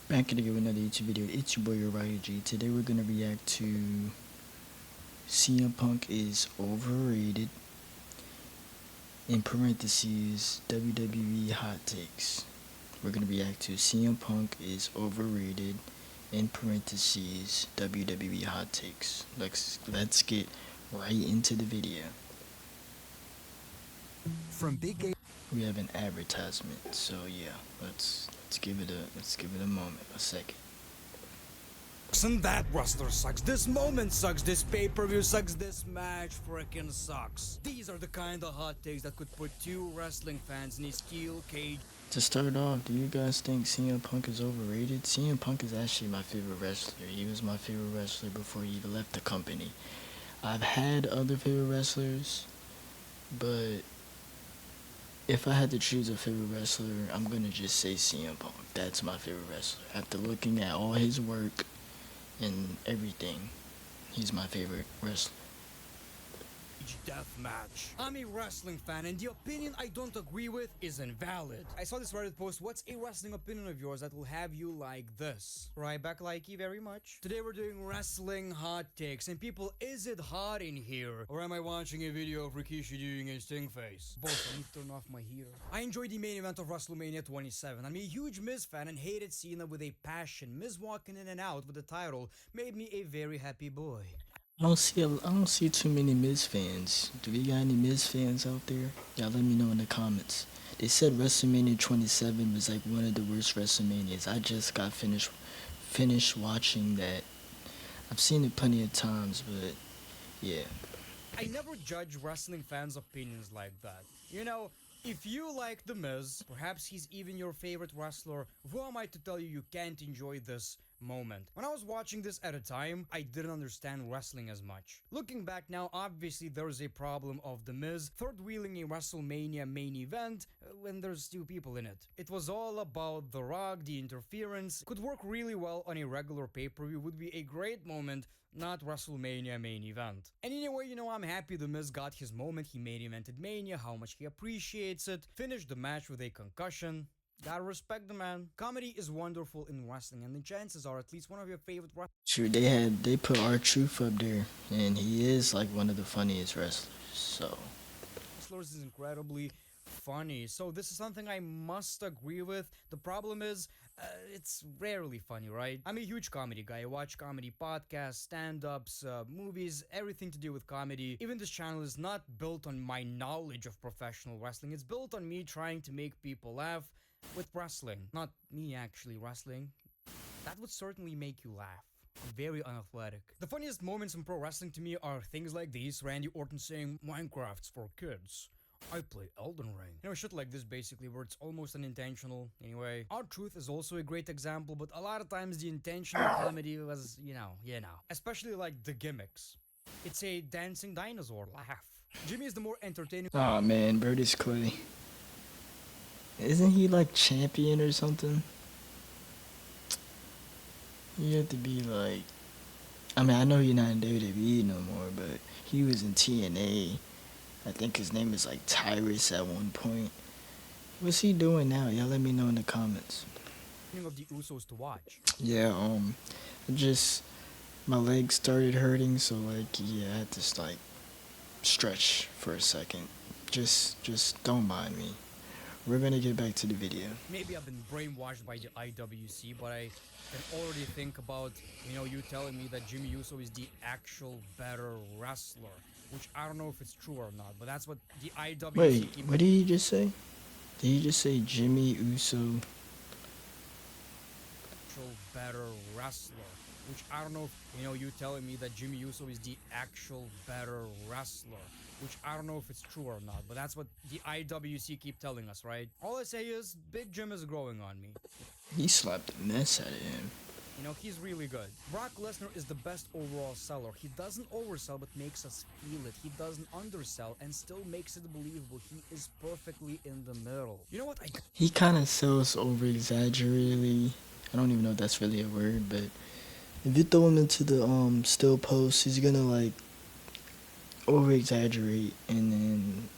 Back again with another YouTube video. It's your boy Overrated G. Today we're gonna react to CM Punk is overrated, in parentheses WWE hot takes. We're gonna react to CM Punk is overrated, in parentheses WWE hot takes. Let's get right into the video. From Big Game. We have an advertisement, so yeah, let's give it a moment, a second. And that wrestler sucks. This moment sucks. This pay-per-view sucks. This match freaking sucks. These are the kind of hot takes that could put two wrestling fans in a steel cage. To start off, do you guys think CM Punk is overrated? CM Punk is actually my favorite wrestler. He was my favorite wrestler before he even left the company. I've had other favorite wrestlers, but if I had to choose a favorite wrestler, I'm gonna just say CM Punk. That's my favorite wrestler. After looking at all his work and everything, he's my favorite wrestler. Death match. I'm a wrestling fan, and the opinion I don't agree with is invalid. I saw this Reddit post. What's a wrestling opinion of yours that will have you like this? Right back, likey, very much. Today we're doing wrestling hot takes, and people, is it hot in here, or am I watching a video of Rikishi doing a sting face? Both. I need to turn off my heater. I enjoyed the main event of WrestleMania 27. I'm a huge Miz fan and hated Cena with a passion. Miz walking in and out with the title made me a very happy boy. I don't see too many Miz fans. Do we got any Miz fans out there? Y'all let me know in the comments. They said WrestleMania 27 was like one of the worst WrestleManias. I just got finished watching that. I've seen it plenty of times, but yeah. I never judge wrestling fans' opinions like that. You know, if you like The Miz, perhaps he's even your favorite wrestler, who am I to tell you can't enjoy this moment? When I was watching this at a time, I didn't understand wrestling as much. Looking back now, obviously there's a problem of The Miz third-wheeling a WrestleMania main event when there's two people in it. It was all about The Rock, the interference. Could work really well on a regular pay-per-view, would be a great moment, not WrestleMania main event. And anyway, you know, I'm happy The Miz got his moment. He main evented Mania, how much he appreciates it, finished the match with a concussion. Gotta respect the man. Comedy is wonderful in wrestling, and the chances are at least one of your favorite Sure, they put R-Truth up there, and he is like one of the funniest wrestlers. So wrestlers is incredibly funny. So this is something I must agree with. The problem is, it's rarely funny, right? I'm a huge comedy guy. I watch comedy podcasts, stand-ups, movies, everything to do with comedy. Even this channel is not built on my knowledge of professional wrestling. It's built on me trying to make people laugh with wrestling. Not me actually wrestling. That would certainly make you laugh. Very unathletic. The funniest moments in pro wrestling to me are things like these. Randy Orton saying, "Minecraft's for kids. I play Elden Ring." You know, shit like this basically, where it's almost unintentional. Anyway, R-Truth is also a great example, but a lot of times the intentional comedy was, you know. Especially like the gimmicks. It's a dancing dinosaur laugh. Jimmy is the more entertaining. oh man, Brodus Clay. Isn't he like champion or something? You have to be like, I mean, I know you're not in WWE no more, but he was in TNA. I think his name is like Tyrus at one point. What's he doing now? Y'all let me know in the comments. Of the Usos to watch. Yeah, my legs started hurting, so like, yeah, I had to like stretch for a second. Just don't mind me. We're gonna get back to the video. Maybe I've been brainwashed by the IWC, but I can already think about, you know, you telling me that Jimmy Uso is the actual better wrestler, which I don't know if it's true or not, but that's what the IWC. Wait, what did he just say? Did he just say Jimmy Uso? Actual better wrestler, which I don't know if, you know, you telling me that Jimmy Uso is the actual better wrestler, which I don't know if it's true or not, but that's what the IWC keep telling us, right? All I say is, Big Jim is growing on me. He slapped the mess out of him. You know, he's really good. Brock Lesnar is the best overall seller. He doesn't oversell but makes us feel it. He doesn't undersell and still makes it believable. He is perfectly in the middle. You know what? He kind of sells over exaggeratedly. I don't even know if that's really a word, but if you throw him into the still post, he's gonna like over exaggerate and then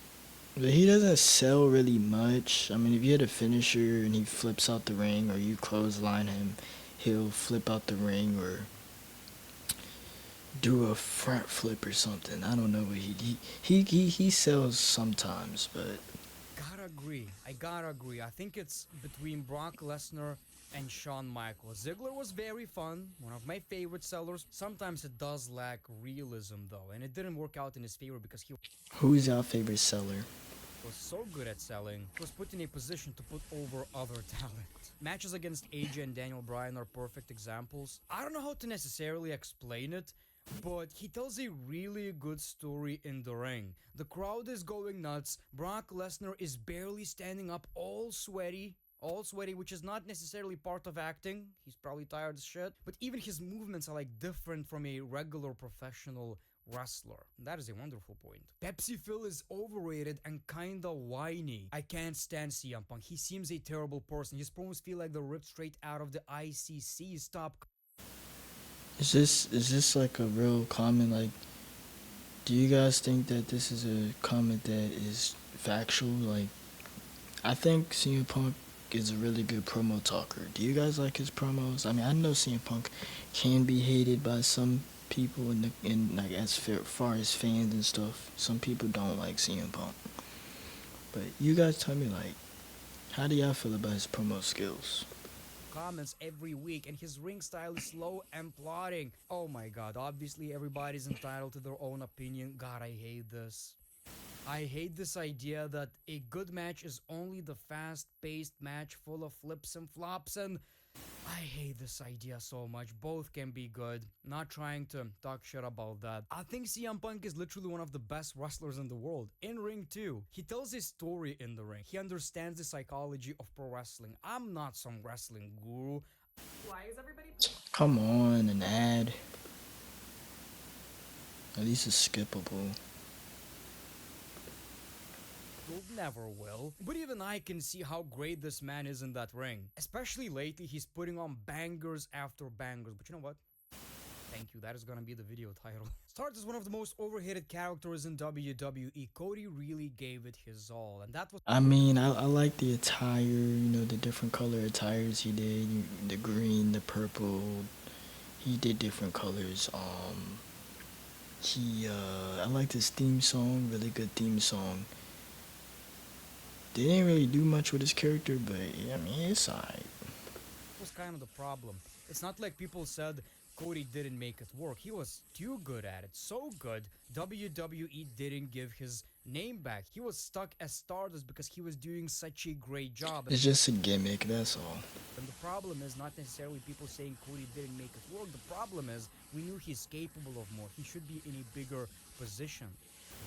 But he doesn't sell really much. I mean, if you hit a finisher and he flips out the ring, or you clothesline him, he'll flip out the ring or do a front flip or something. I don't know what he sells sometimes, but Gotta agree. I gotta agree. I think it's between Brock Lesnar and Shawn Michaels. Ziggler was very fun, one of my favorite sellers. Sometimes it does lack realism though, and it didn't work out in his favor because he who's your favorite seller? was so good at selling. He was put in a position to put over other talent. Matches against AJ and Daniel Bryan are perfect examples. I don't know how to necessarily explain it, but he tells a really good story in the ring. The crowd is going nuts. Brock Lesnar is barely standing up, all sweaty, which is not necessarily part of acting. He's probably tired as shit. But even his movements are like different from a regular professional wrestler. That is a wonderful point. Pepsi Phil is overrated and kinda whiny. I can't stand CM Punk. He seems a terrible person. His promos feel like they're ripped straight out of the ICC. Stop. Is this like a real comment? Like, do you guys think that this is a comment that is factual? Like, I think CM Punk is a really good promo talker. Do you guys like his promos? I mean, I know CM Punk can be hated by some people in like as far as fans and stuff. Some people don't like CM Punk. But you guys tell me, like, how do y'all feel about his promo skills? Comments every week, and his ring style is slow and plodding. Oh my god, obviously everybody's entitled to their own opinion. God, I hate this. I hate this idea that a good match is only the fast paced match full of flips and flops, and I hate this idea so much. Both can be good. Not trying to talk shit about that. I think CM Punk is literally one of the best wrestlers in the world. In ring too. He tells his story in the ring. He understands the psychology of pro wrestling. I'm not some wrestling guru. Why is everybody Come on, an ad. At least it's skippable. never will. But even I can see how great this man is in that ring. Especially lately, he's putting on bangers after bangers. But you know what? Thank you, that is gonna be the video title. Starts as one of the most overhated characters in WWE, Cody really gave it his all, and that was I mean, I like the attire, the different color attires he did, the green, the purple. He did different colors. I liked his theme song, really good theme song. They didn't really do much with his character, but I mean, it's alright. was kind of the problem. It's not like people said Cody didn't make it work. He was too good at it. So good, WWE didn't give his name back. He was stuck as Stardust because he was doing such a great job. It's just a gimmick, that's all. And the problem is not necessarily people saying Cody didn't make it work. The problem is we knew he's capable of more. He should be in a bigger position.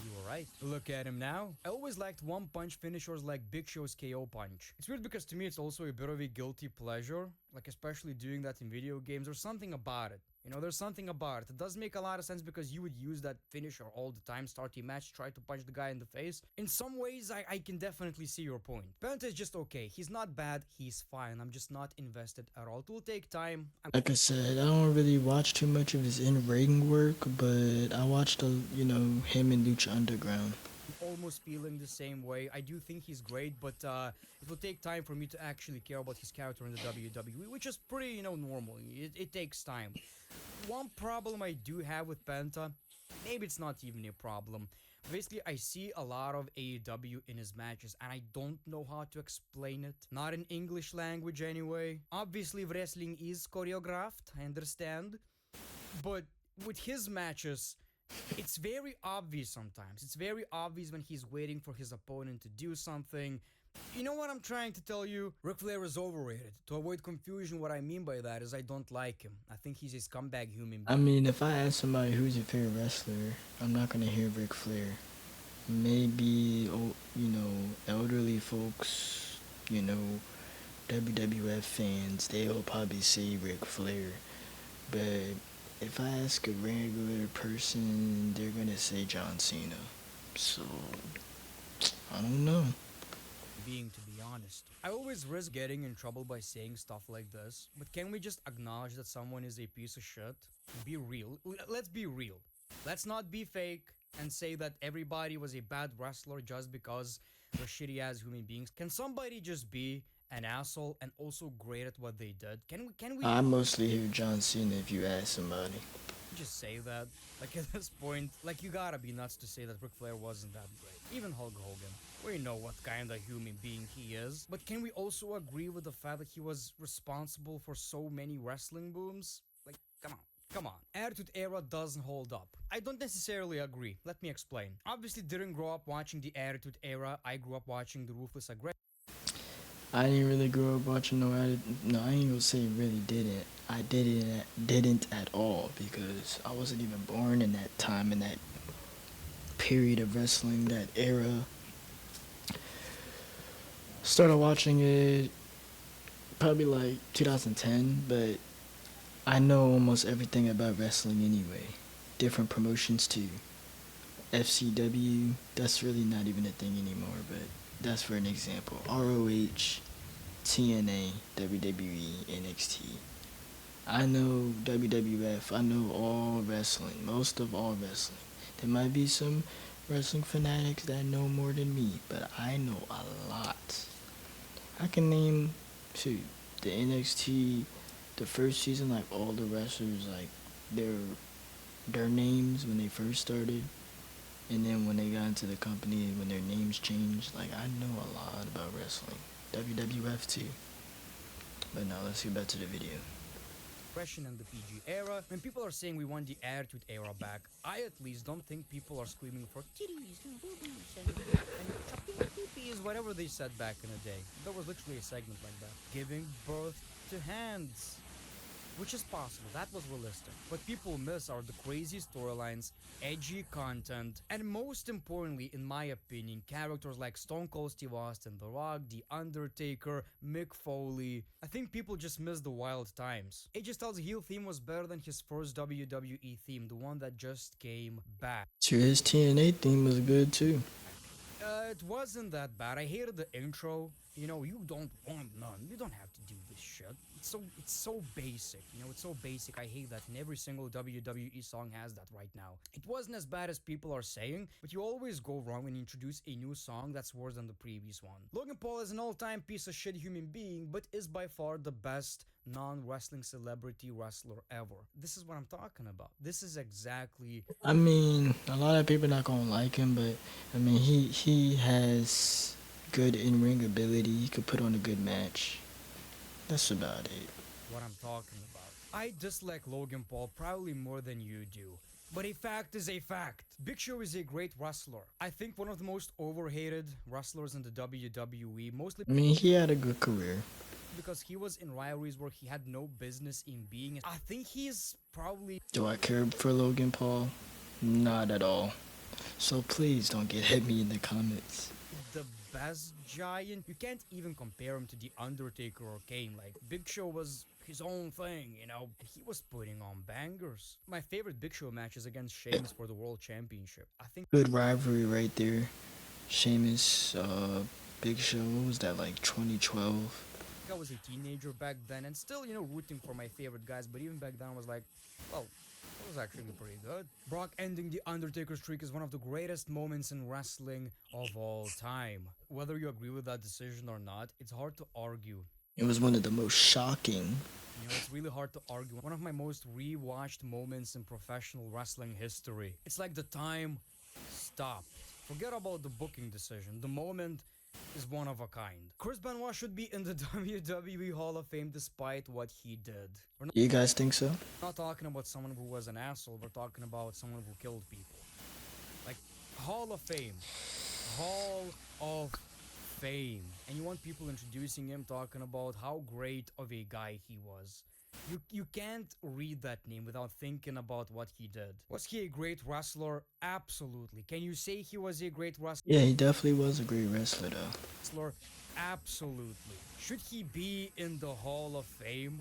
You were right. Look at him now. I always liked one punch finishers like Big Show's KO punch. It's weird because to me it's also a bit of a guilty pleasure, like especially doing that in video games. There's something about it. There's something about it. It does make a lot of sense because you would use that finisher all the time, start a match, try to punch the guy in the face. In some ways, I can definitely see your point. Penta is just okay. He's not bad. He's fine. I'm just not invested at all. It will take time. Like I said, I don't really watch too much of his in-ring work, but I watched, him in Lucha Underground. Almost feeling the same way. I do think he's great, but it will take time for me to actually care about his character in the WWE, which is pretty, normal. It takes time. One problem I do have with Penta, maybe it's not even a problem. Basically, I see a lot of AEW in his matches, and I don't know how to explain it. Not in English language anyway. Obviously, wrestling is choreographed, I understand. But with his matches, it's very obvious sometimes. It's very obvious when he's waiting for his opponent to do something. You know what I'm trying to tell you? Ric Flair is overrated. To avoid confusion, what I mean by that is I don't like him. I think he's a scumbag human I being. mean, if I ask somebody who's your favorite wrestler, I'm not gonna hear Ric Flair. Maybe, elderly folks, WWF fans, they'll probably say Ric Flair. But if I ask a regular person, they're gonna say John Cena. So, I don't know. To be honest. I always risk getting in trouble by saying stuff like this, but can we just acknowledge that someone is a piece of shit? Be real. Let's be real. Let's not be fake. and say that everybody was a bad wrestler just because they're shitty as human beings? Can somebody just be an asshole and also great at what they did? Can we I mostly hear John Cena if you ask somebody. just say that? Like at this point, like you gotta be nuts to say that Ric Flair wasn't that great. Even Hulk Hogan. We know what kind of human being he is. But can we also agree with the fact that he was responsible for so many wrestling booms? Like, come on. Come on. Attitude Era doesn't hold up. I don't necessarily agree. Let me explain. Obviously didn't grow up watching the Attitude Era. I grew up watching the Ruthless Aggression. I didn't really grow up watching no, I ain't gonna say really didn't. I didn't at all because I wasn't even born in that time, in that period of wrestling, that era. Started watching it probably like 2010, but I know almost everything about wrestling anyway. Different promotions too. FCW, that's really not even a thing anymore, but that's for an example. ROH, TNA, WWE, NXT. I know WWF, I know all wrestling, most of all wrestling. There might be some wrestling fanatics that know more than me, but I know a lot. I can name, shoot, the NXT, the first season, like all the wrestlers, like their their names when they first started, and then when they got into the company, when their names changed. Like I know a lot about wrestling, WWF too. But now let's get back to the video. And the PG era. When people are saying we want the Attitude Era back, I at least don't think people are screaming for titties and boobies and chopping pee-pees, whatever they said back in the day. There was literally a segment like that. Giving birth to hands. Which is possible, that was realistic. What people miss are the crazy storylines, edgy content, and most importantly, in my opinion, characters like Stone Cold Steve Austin, The Rock, The Undertaker, Mick Foley. I think people just miss the wild times. AJ Styles' heel theme was better than his first WWE theme, the one that just came back. So his TNA theme was good too. It wasn't that bad. I hated the intro. You know, you don't want none. You don't have to do this shit. It's so basic. You know, it's so basic. I hate that. And every single WWE song has that right now. It wasn't as bad as people are saying, but you always go wrong when you introduce a new song that's worse than the previous one. Logan Paul is an all-time piece of shit human being, but is by far the best non-wrestling celebrity wrestler ever. This is what I'm talking about. This is exactly. I mean, a lot of people not gonna like him, but I mean, he has good in ring ability. He could put on a good match. That's about it. What I'm talking about. I dislike Logan Paul probably more than you do. But a fact is a fact. Big Show is a great wrestler. I think one of the most overhated wrestlers in the WWE, mostly I mean, he had a good career. because he was in rivalries where he had no business in being. I think he's probably Do I care for Logan Paul? Not at all. So please don't get at me in the comments. the best giant. You can't even compare him to The Undertaker or Kane. Like, Big Show was his own thing, you know? He was putting on bangers. My favorite Big Show match is against Sheamus for the World Championship. I think Good rivalry right there. Sheamus, Big Show. What was that, like 2012? I was a teenager back then and still, you know, rooting for my favorite guys. But even back then, I was like, well, that was actually pretty good. Brock ending the Undertaker streak is one of the greatest moments in wrestling of all time. Whether you agree with that decision or not, it's hard to argue. It was one of the most shocking. You know, it's really hard to argue. One of my most rewatched moments in professional wrestling history. It's like the time stopped. Forget about the booking decision. The moment is one of a kind. Chris Benoit should be in the WWE Hall of Fame despite what he did. We're You guys think so? not talking about someone who was an asshole. We're talking about someone who killed people. Like, Hall of Fame. Hall of Fame. And you want people introducing him, talking about how great of a guy he was. You can't read that name without thinking about what he did. Was he a great wrestler? Absolutely. Can you say he was a great Yeah, he definitely was a great wrestler though. wrestler? Absolutely. Should he be in the Hall of Fame?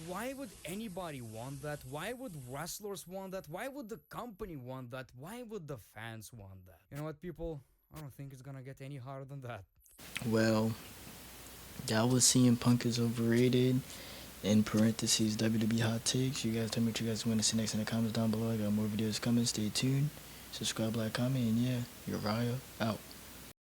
Why would anybody want that? Why would wrestlers want that? Why would the company want that? Why would the fans want that? You know what, people? I don't think it's gonna get any harder than that. Well, that was CM Punk is overrated. In parentheses, WWE hot takes. You guys tell me what you guys want to see next in the comments down below. I got more videos coming. Stay tuned. subscribe, like, comment, and yeah, Uriah out.